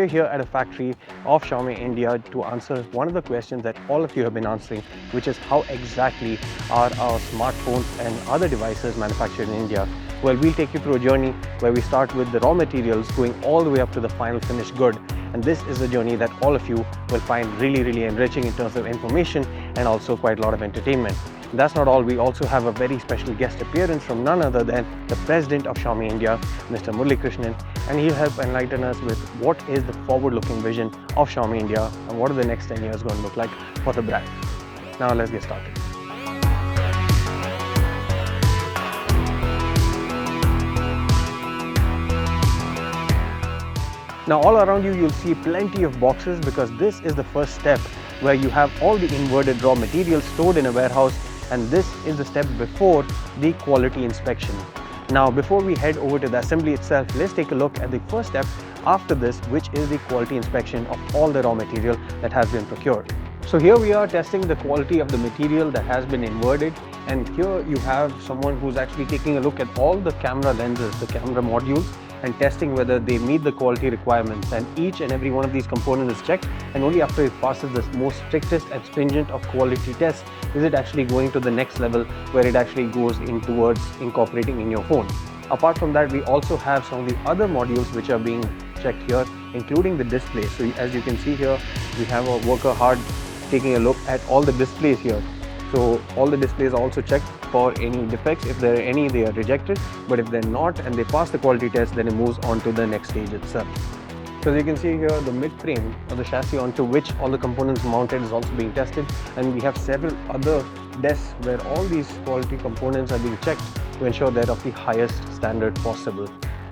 We're here at a factory of Xiaomi India to answer one of the questions that all of you have been answering, which is how exactly are our smartphones and other devices manufactured in India? Well, we'll take you through a journey where we start with the raw materials going all the way up to the final finished good. And this is a journey that all of you will find really enriching in terms of information and also quite a lot of entertainment. That's not all, we also have a very special guest appearance from none other than the President of Xiaomi India, Mr. Murali, and he'll help enlighten us with what is the forward-looking vision of Xiaomi India and what are the next 10 years going to look like for the brand. Now let's get started. Now all around you, you'll see plenty of boxes because this is the first step where you have all the inverted raw materials stored in a warehouse, and this is the step before the quality inspection. Now before we head over to the assembly itself, let's take a look at the first step after this, which is the quality inspection of all the raw material that has been procured. So here we are testing the quality of the material that has been inverted, and here you have someone who's actually taking a look at all the camera lenses, the camera modules, and testing whether they meet the quality requirements, and each and every one of these components is checked, and only after it passes the most strictest and stringent of quality tests is it actually going to the next level where it actually goes in towards incorporating in your phone. Apart from that, we also have some of the other modules which are being checked here, including the display. So as you can see here, we have a worker hard taking a look at all the displays here. So all the displays are also checked for any defects. If there are any, they are rejected, but if they're not and they pass the quality test, then it moves on to the next stage itself. So as you can see here, the mid-frame or the chassis onto which all the components mounted is also being tested, and we have several other desks where all these quality components are being checked to ensure they're of the highest standard possible.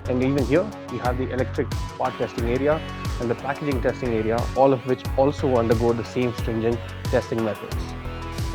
And even here, we have the electric part testing area and the packaging testing area, all of which also undergo the same stringent testing methods.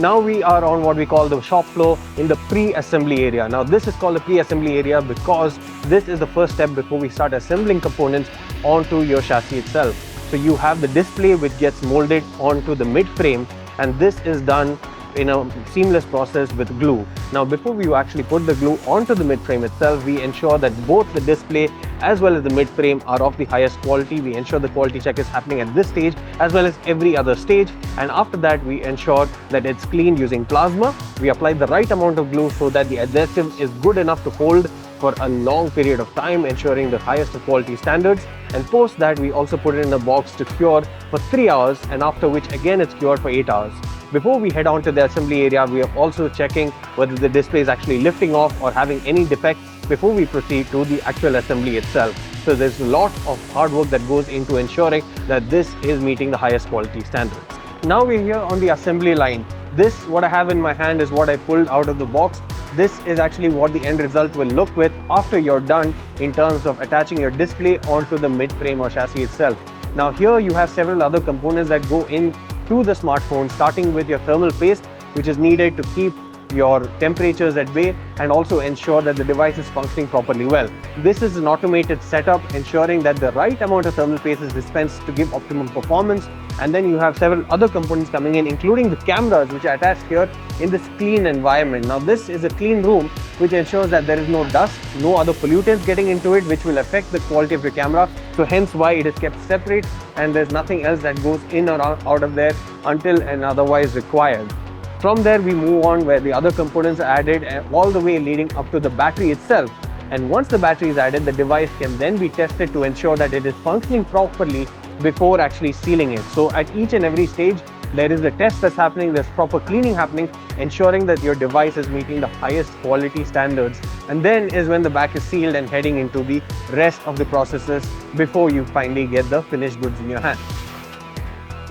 Now we are on what we call the shop floor in the pre-assembly area. Now this is called the pre-assembly area because this is the first step before we start assembling components onto your chassis itself. So you have the display which gets molded onto the mid-frame, and this is done in a seamless process with glue. Now before we actually put the glue onto the mid-frame itself, we ensure that both the display as well as the mid-frame are of the highest quality. We ensure the quality check is happening at this stage as well as every other stage, and after that we ensure that it's cleaned using plasma. We apply the right amount of glue so that the adhesive is good enough to hold for a long period of time, ensuring the highest quality standards, and post that we also put it in a box to cure for 3 hours, and after which again it's cured for 8 hours. Before we head on to the assembly area, we are also checking whether the display is actually lifting off or having any defects before we proceed to the actual assembly itself. So there's a lot of hard work that goes into ensuring that this is meeting the highest quality standards. Now we're here on the assembly line. This, what I have in my hand, is what I pulled out of the box. This is actually what the end result will look with after you're done in terms of attaching your display onto the mid-frame or chassis itself. Now here you have several other components that go in to the smartphone, starting with your thermal paste, which is needed to keep your temperatures at bay and also ensure that the device is functioning properly well. This is an automated setup ensuring that the right amount of thermal paste is dispensed to give optimum performance. And then you have several other components coming in, including the cameras, which are attached here in this clean environment. Now this is a clean room which ensures that there is no dust, no other pollutants getting into it which will affect the quality of your camera. So hence why it is kept separate, and there's nothing else that goes in or out of there until and otherwise required. From there we move on where the other components are added, and all the way leading up to the battery itself. And once the battery is added, the device can then be tested to ensure that it is functioning properly before actually sealing it. So at each and every stage, there is a test that's happening, there's proper cleaning happening, ensuring that your device is meeting the highest quality standards. And then is when the back is sealed and heading into the rest of the processes before you finally get the finished goods in your hand.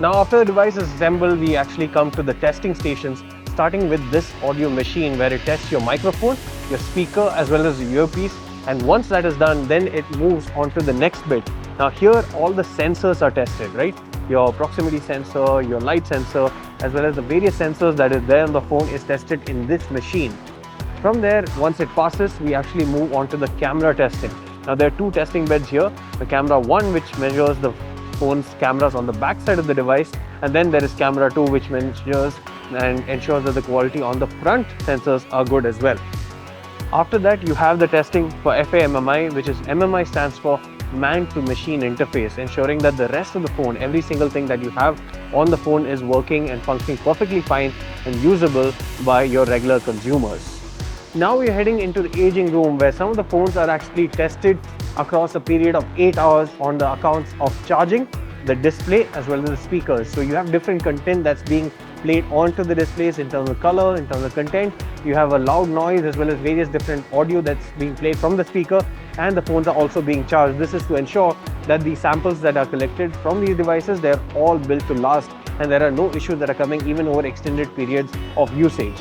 Now after the device is assembled, we actually come to the testing stations, starting with this audio machine where it tests your microphone, your speaker as well as your earpiece. And once that is done, then it moves on to the next bit. Now here all the sensors are tested, right? Your proximity sensor, your light sensor, as well as the various sensors that is there on the phone is tested in this machine. From there, once it passes, we actually move on to the camera testing. Now there are two testing beds here. The camera 1, which measures the phone's cameras on the back side of the device, and then there is camera 2, which measures and ensures that the quality on the front sensors are good as well. After that, you have the testing for FAMMI, which is MMI stands for man-to-machine interface, ensuring that the rest of the phone, every single thing that you have on the phone is working and functioning perfectly fine and usable by your regular consumers. Now we're heading into the aging room where some of the phones are actually tested across a period of 8 hours on the accounts of charging, the display as well as the speakers. So you have different content that's being played onto the displays in terms of color, in terms of content. You have a loud noise as well as various different audio that's being played from the speaker, and the phones are also being charged. This is to ensure that the samples that are collected from these devices, they're all built to last and there are no issues that are coming even over extended periods of usage.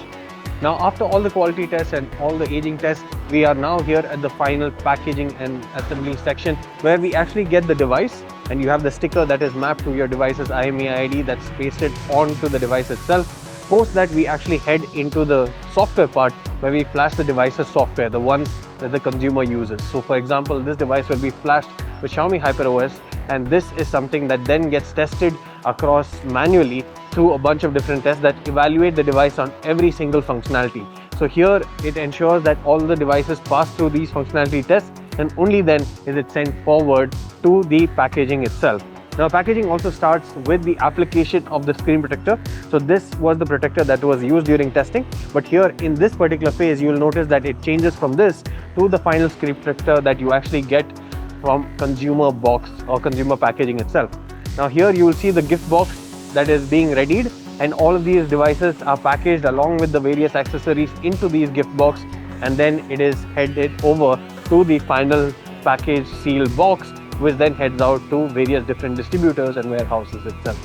Now, after all the quality tests and all the aging tests, we are now here at the final packaging and assembly section where we actually get the device, and you have the sticker that is mapped to your device's IMEI ID that's pasted onto the device itself. Post that, we actually head into the software part where we flash the device's software, the ones that the consumer uses. So for example, this device will be flashed with Xiaomi HyperOS, and this is something that then gets tested across manually through a bunch of different tests that evaluate the device on every single functionality. So here it ensures that all the devices pass through these functionality tests, and only then is it sent forward to the packaging itself. Now, packaging also starts with the application of the screen protector. So this was the protector that was used during testing, but here in this particular phase you will notice that it changes from this to the final screen protector that you actually get from consumer box or consumer packaging itself. Now here you will see the gift box that is being readied, and all of these devices are packaged along with the various accessories into these gift box, and then it is headed over to the final package seal box, which then heads out to various different distributors and warehouses itself.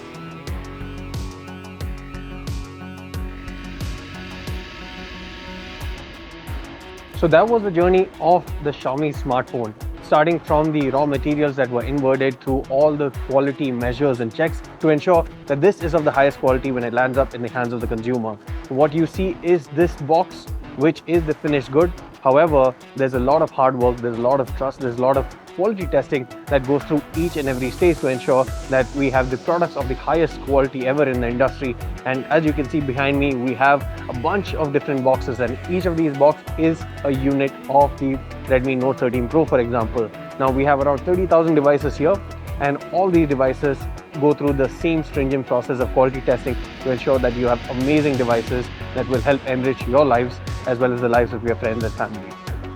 So that was the journey of the Xiaomi smartphone, starting from the raw materials that were inverted through all the quality measures and checks to ensure that this is of the highest quality when it lands up in the hands of the consumer. What you see is this box, which is the finished good. However, there's a lot of hard work, there's a lot of trust, there's a lot of quality testing that goes through each and every stage to ensure that we have the products of the highest quality ever in the industry. And as you can see behind me, we have a bunch of different boxes, and each of these boxes is a unit of the Redmi Note 13 Pro, for example. Now we have around 30,000 devices here, and all these devices go through the same stringent process of quality testing to ensure that you have amazing devices that will help enrich your lives as well as the lives of your friends and family.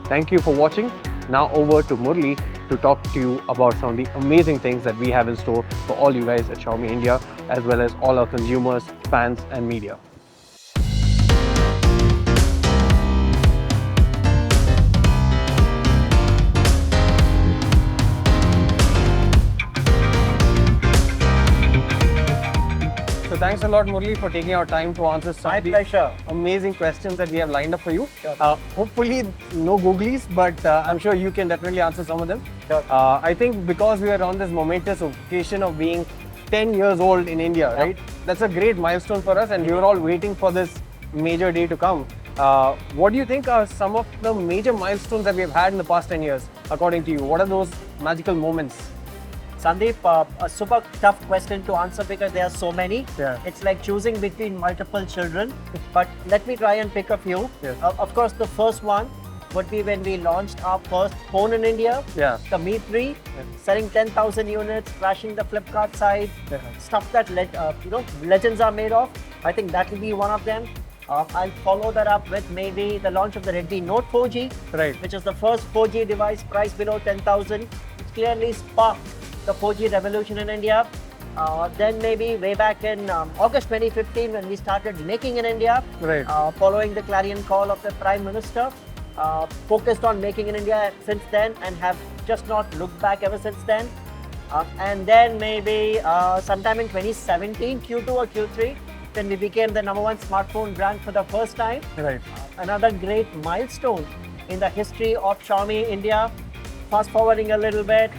Thank you for watching. Now over to Murali to talk to you about some of the amazing things that we have in store for all you guys at Xiaomi India, as well as all our consumers, fans and media. So thanks a lot, Murali, for taking our time to answer some of the amazing questions that we have lined up for you. Sure. Hopefully no googlies, but I'm sure you can definitely answer some of them. Sure. I think because we are on this momentous occasion of being 10 years old in India, right? That's a great milestone for us, and we were all waiting for this major day to come. What do you think are some of the major milestones that we have had in the past 10 years, according to you? What are those magical moments? Sandeep, a super tough question to answer because there are so many. Yeah. It's like choosing between multiple children, but let me try and pick a few. Yes. Of course, the first one would be when we launched our first phone in India, Yeah. the Mi 3, selling 10,000 units, crashing the Flipkart site, stuff that legends are made of. I think that will be one of them. I'll follow that up with maybe the launch of the Redmi Note 4G, Right. which is the first 4G device priced below 10,000, which clearly sparked the 4G revolution in India. Then maybe way back in August 2015 when we started making in India, Right. following the clarion call of the Prime Minister, focused on making in India since then and have just not looked back ever since then. And then maybe sometime in 2017, Q2 or Q3, when we became the #1 smartphone brand for the first time. Right. Another great milestone in the history of Xiaomi India. Fast forwarding a little bit,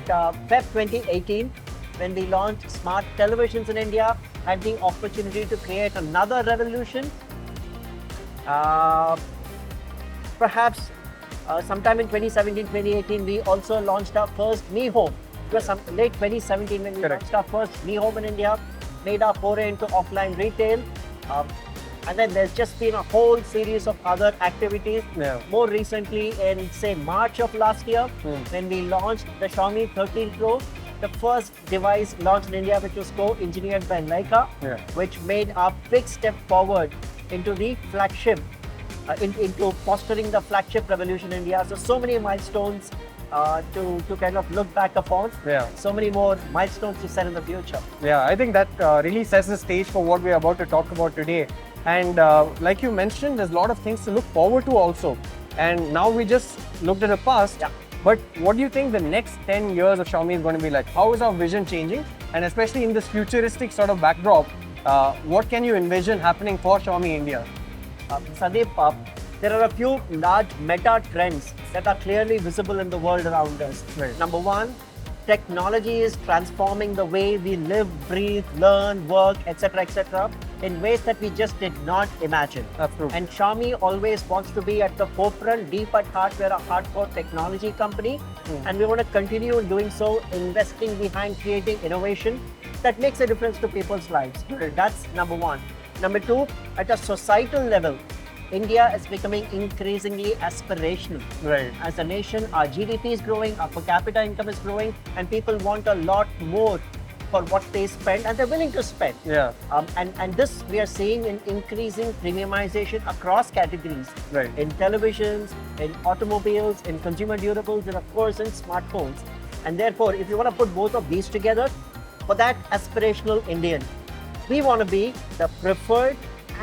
Feb 2018, when we launched smart televisions in India, had the opportunity to create another revolution. Perhaps sometime in 2017-2018, we also launched our first Mi Home. It was late 2017 when we Correct. launched our first Mi Home in India, made our foray into offline retail. And then there's just been a whole series of other activities. Yeah. More recently, in say March of last year, when we launched the Xiaomi 13 Pro, the first device launched in India, which was co-engineered by Leica, which made a big step forward into the flagship, into fostering the flagship revolution in India. So many milestones to kind of look back upon. Yeah. So many more milestones to set in the future. Yeah, I think that really sets the stage for what we're about to talk about today. And like you mentioned, there's a lot of things to look forward to also. And now we just looked at the past. Yeah. But what do you think the next 10 years of Xiaomi is going to be like? How is our vision changing? And especially in this futuristic sort of backdrop, what can you envision happening for Xiaomi India? Sandeep, there are a few large meta trends that are clearly visible in the world around us. Right. Number one, technology is transforming the way we live, breathe, learn, work, etc., in ways that we just did not imagine. Absolutely. And Xiaomi always wants to be at the forefront, deep at heart. We're a hardcore technology company, and we want to continue doing so, investing behind creating innovation that makes a difference to people's lives. That's number one. Number two, at a societal level, India is becoming increasingly aspirational. Right. As a nation, our GDP is growing, our per capita income is growing, and people want a lot more for what they spend, and they're willing to spend. Yeah. And this we are seeing in increasing premiumization across categories. Right. In televisions, in automobiles, in consumer durables, and of course in smartphones. And therefore, if you want to put both of these together, for that aspirational Indian, we want to be the preferred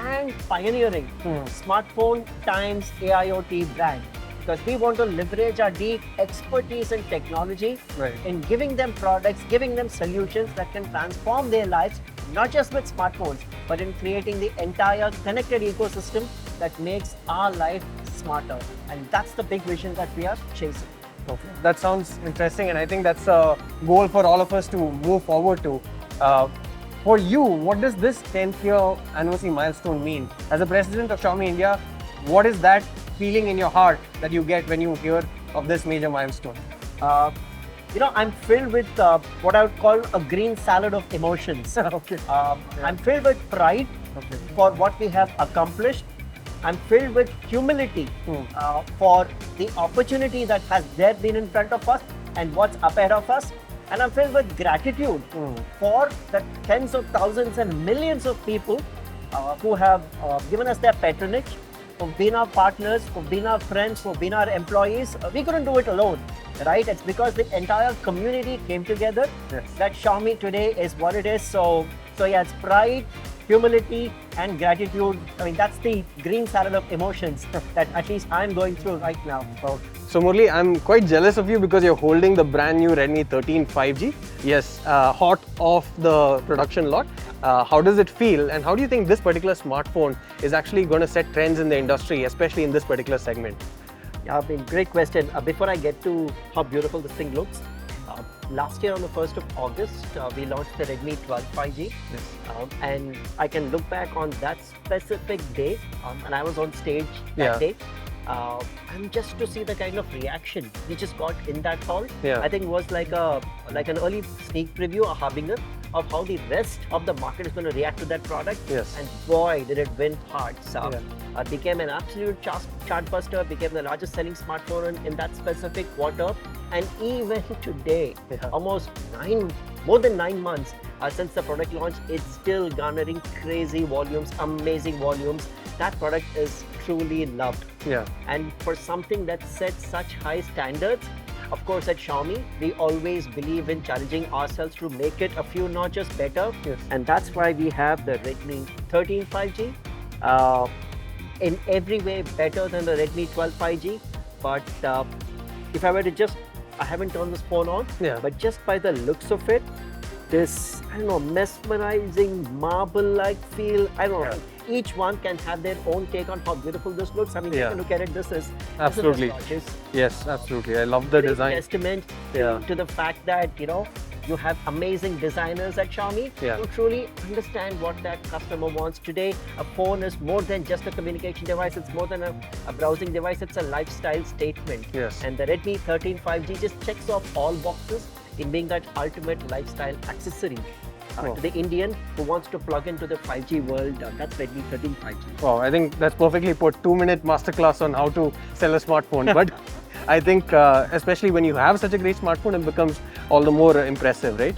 and pioneering smartphone times AIoT brand, because we want to leverage our deep expertise in technology in giving them products, giving them solutions that can transform their lives, not just with smartphones, but in creating the entire connected ecosystem that makes our life smarter. And that's the big vision that we are chasing. Okay. That sounds interesting, and I think that's a goal for all of us to move forward to. For you, what does this 10th year anniversary milestone mean? As a president of Xiaomi India, what is that feeling in your heart that you get when you hear of this major milestone? I'm filled with what I would call a green salad of emotions. Okay. I'm filled with pride for what we have accomplished. I'm filled with humility for the opportunity that has there been in front of us and what's up ahead of us. And I'm filled with gratitude for the tens of thousands and millions of people who have given us their patronage, who've been our partners, who've been our friends, who've been our employees. We couldn't do it alone, right? It's because the entire community came together that Xiaomi today is what it is. So yeah, it's pride, humility, and gratitude. I mean, that's the green salad of emotions that at least I'm going through right now. So Murali, I'm quite jealous of you because you're holding the brand new Redmi 13 5G. Yes, hot off the production lot. How does it feel, and how do you think this particular smartphone is actually going to set trends in the industry, especially in this particular segment? Yeah, I mean, great question. Before I get to how beautiful this thing looks, last year on the 1st of August, we launched the Redmi 12 5G. And I can look back on that specific day, and I was on stage that day. And just to see the kind of reaction we just got in that hall, I think was like an early sneak preview, a harbinger of how the rest of the market is going to react to that product. And boy, did it win hearts. Became an absolute chartbuster, became the largest selling smartphone in that specific quarter. And even today, almost more than 9 months since the product launch, it's still garnering crazy volumes, amazing volumes. That product is truly loved. And for something that sets such high standards, of course at Xiaomi, we always believe in challenging ourselves to make it a few notches better. And that's why we have the Redmi 13 5G. In every way better than the Redmi 12 5G. But if I were to I haven't turned this phone on, but just by the looks of it, this, I don't know, mesmerizing marble-like feel, I don't know. Each one can have their own take on how beautiful this looks. I mean, you can look at it, this is absolutely gorgeous. Yes, absolutely. I love the design. Testament to the fact that, you have amazing designers at Xiaomi who truly understand what that customer wants. Today, a phone is more than just a communication device. It's more than a browsing device. It's a lifestyle statement. And the Redmi 13 5G just checks off all boxes in being that ultimate lifestyle accessory. Oh. To the Indian who wants to plug into the 5G world, that's Redmi 13 5G. Wow, I think that's perfectly put. 2-minute masterclass on how to sell a smartphone. But I think, especially when you have such a great smartphone, it becomes all the more impressive, right?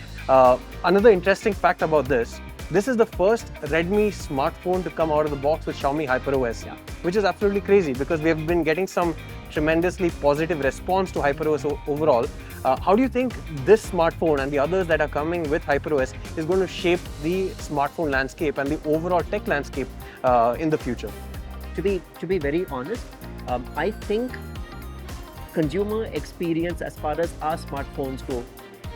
Another interesting fact about this is the first Redmi smartphone to come out of the box with Xiaomi HyperOS, which is absolutely crazy because we have been getting some tremendously positive response to HyperOS overall. How do you think this smartphone and the others that are coming with HyperOS is going to shape the smartphone landscape and the overall tech landscape in the future? To be very honest, I think consumer experience as far as our smartphones go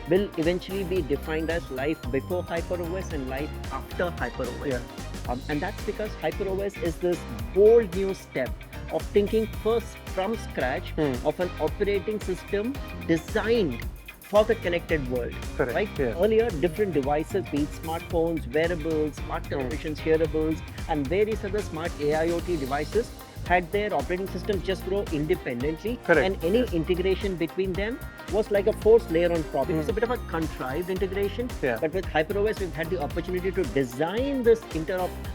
will eventually be defined as life before HyperOS and life after HyperOS. Yeah. And that's because HyperOS is this bold new step of thinking first from scratch of an operating system designed for the connected world. Correct. Right? Yeah. Earlier, different devices, be it smartphones, wearables, smart televisions, hearables, and various other smart AIoT devices had their operating system just grow independently. Correct. And any integration between them was like a forced layer on top. It was a bit of a contrived integration. Yeah. But with HyperOS, we've had the opportunity to design this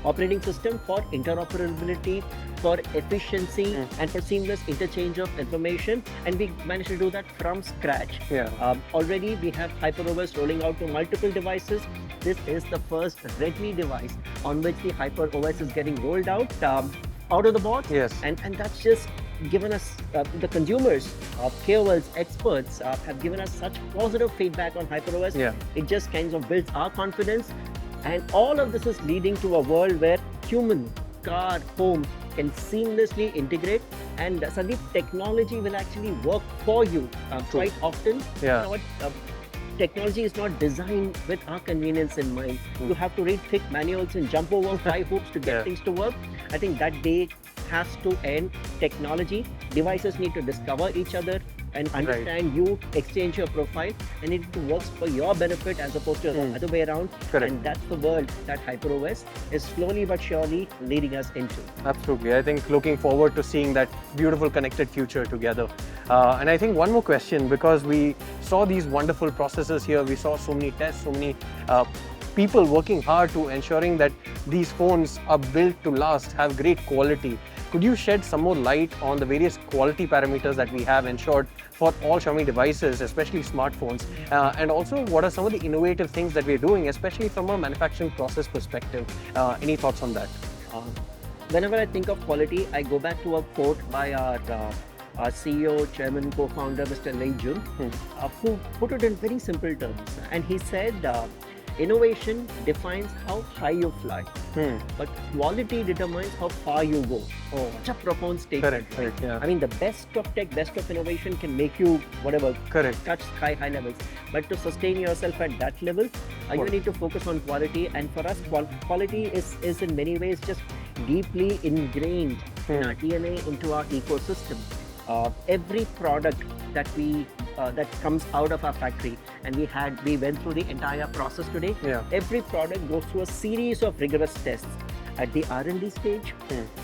operating system for interoperability, for efficiency, and for seamless interchange of information. And we managed to do that from scratch. Yeah. Already we have HyperOS rolling out to multiple devices. This is the first Redmi device on which the HyperOS is getting rolled out of the box. Yes. And that's just given us, the consumers, KOLs, experts have given us such positive feedback on HyperOS. Yeah. It just kind of builds our confidence. And all of this is leading to a world where human, car, home can seamlessly integrate. And Sandeep, technology will actually work for you quite often. Yeah. You know what? Technology is not designed with our convenience in mind. You have to read thick manuals and jump over 5 hoops to get things to work. I think that day has to end. Technology, devices need to discover each other and understand you, exchange your profile, and it works for your benefit as opposed to the other way around. Correct. And that's the world that HyperOS is slowly but surely leading us into. Absolutely. I think looking forward to seeing that beautiful connected future together. And I think one more question, because we saw these wonderful processes here, we saw so many tests, so many people working hard to ensuring that these phones are built to last, have great quality. Could you shed some more light on the various quality parameters that we have ensured for all Xiaomi devices, especially smartphones? And also, what are some of the innovative things that we're doing, especially from a manufacturing process perspective? Any thoughts on that? Whenever I think of quality, I go back to a quote by our CEO, chairman, co-founder, Mr. Lei Jun, who put it in very simple terms. And he said, innovation defines how high you fly, but quality determines how far you go. Oh, such a profound statement. Correct. Yeah. I mean, the best of tech, best of innovation can make you whatever, touch high levels. But to sustain yourself at that level, you need to focus on quality. And for us, quality is in many ways just deeply ingrained in our DNA, into our ecosystem. Every product that that comes out of our factory, and we went through the entire process today. Every product goes through a series of rigorous tests at the R&D stage,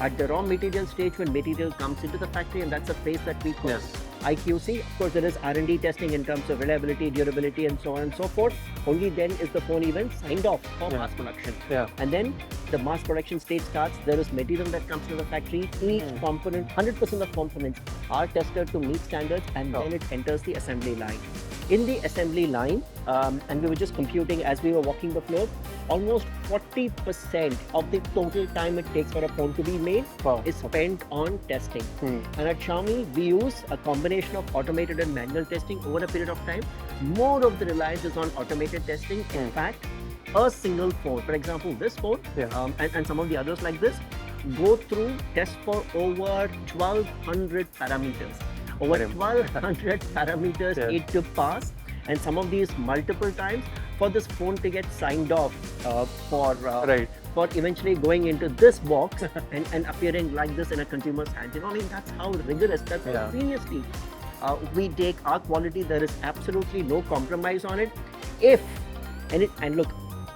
at the raw material stage when material comes into the factory, and that's a phase that we call IQC. Of course, there is R&D testing in terms of reliability, durability, and so on and so forth. Only then is the phone even signed off for mass production. And then the mass production stage starts. There is material that comes to the factory. Each component, 100% of components are tested to meet standards, and then it enters the assembly line. In the assembly line, and we were just computing as we were walking the floor, almost 40% of the total time it takes for a phone to be made is spent on testing. And at Xiaomi, we use a combination of automated and manual testing over a period of time. More of the reliance is on automated testing. In fact, a single phone, for example, this phone, and some of the others like this, go through tests for over 1,200 parameters. Over 1,200 parameters need to pass, and some of these multiple times for this phone to get signed off for eventually going into this box and appearing like this in a consumer's hand. You know, I mean, that's how rigorous, that's how seriously we take our quality. There is absolutely no compromise on it. And look,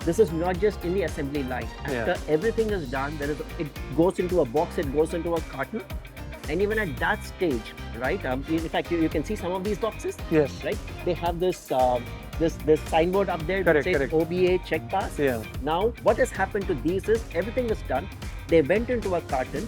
this is not just in the assembly line. After everything is done, it goes into a box, it goes into a carton. And even at that stage, right? In fact, you can see some of these boxes. Yes. Right? They have this this signboard up there that Correct, says correct. OBA check pass. Yeah. Now, what has happened to these is everything is done. They went into a carton.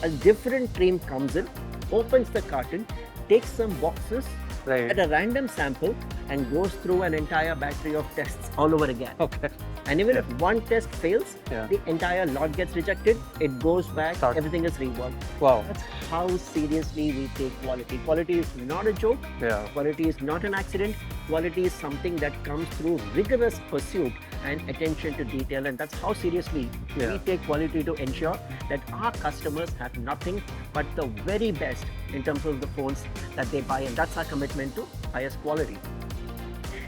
A different team comes in, opens the carton, takes some boxes Right. at a random sample, and goes through an entire battery of tests all over again. Okay. And even if one test fails, Yeah. the entire lot gets rejected, it goes back, Start. everything is reworked. Wow. That's how seriously we take quality. Quality is not a joke. Yeah. Quality is not an accident. Quality is something that comes through rigorous pursuit and attention to detail. And that's how seriously Yeah. we take quality to ensure that our customers have nothing but the very best in terms of the phones that they buy. And that's our commitment to highest quality.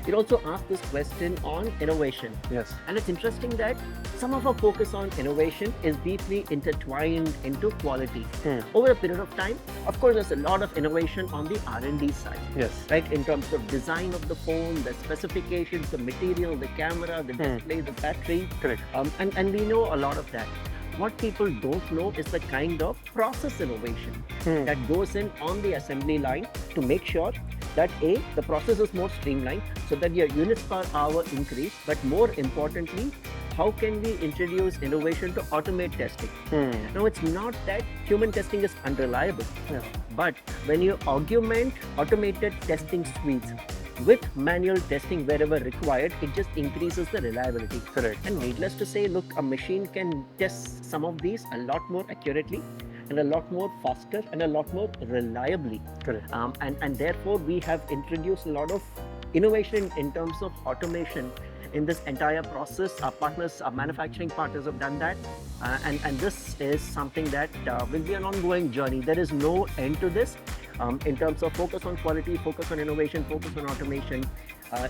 It also asked this question on innovation. Yes. And it's interesting that some of our focus on innovation is deeply intertwined into quality. Over a period of time, of course, there's a lot of innovation on the R&D side. Yes. Right, in terms of design of the phone, the specifications, the material, the camera, the display, the battery. Correct. And we know a lot of that. What people don't know is the kind of process innovation that goes in on the assembly line to make sure that A, the process is more streamlined so that your units per hour increase, but more importantly, how can we introduce innovation to automate testing? Now, it's not that human testing is unreliable, Yeah. but when you augment automated testing suites with manual testing wherever required, it just increases the reliability. Correct. And needless to say, look, a machine can test some of these a lot more accurately and a lot more faster and a lot more reliably. Correct. And therefore, we have introduced a lot of innovation in terms of automation in this entire process. Our partners, our manufacturing partners have done that. And this is something that will be an ongoing journey. There is no end to this. In terms of focus on quality, focus on innovation, focus on automation.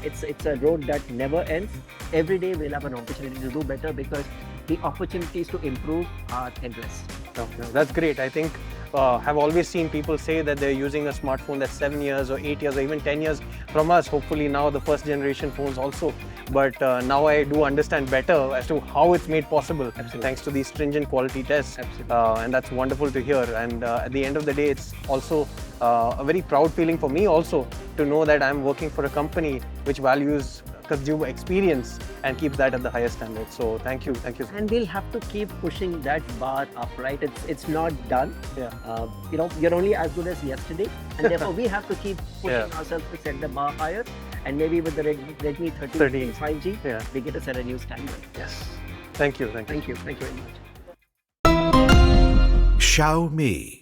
It's a road that never ends. Every day we'll have an opportunity to do better because the opportunities to improve are endless. No, that's great. I think have always seen people say that they're using a smartphone that's 7 years or 8 years or even 10 years from us. Hopefully now the first generation phones also. But now I do understand better as to how it's made possible. Absolutely. Thanks to these stringent quality tests. Absolutely. And that's wonderful to hear. And at the end of the day, it's also a very proud feeling for me also to know that I'm working for a company which values consumer experience and keeps that at the highest standard. So thank you. And we'll have to keep pushing that bar up, right? It's not done. Yeah. You're only as good as yesterday, and therefore we have to keep pushing ourselves to set the bar higher. And maybe with the Redmi 13 5G, we get to set a new standard. Yes. Thank you. Thank you very much. Xiaomi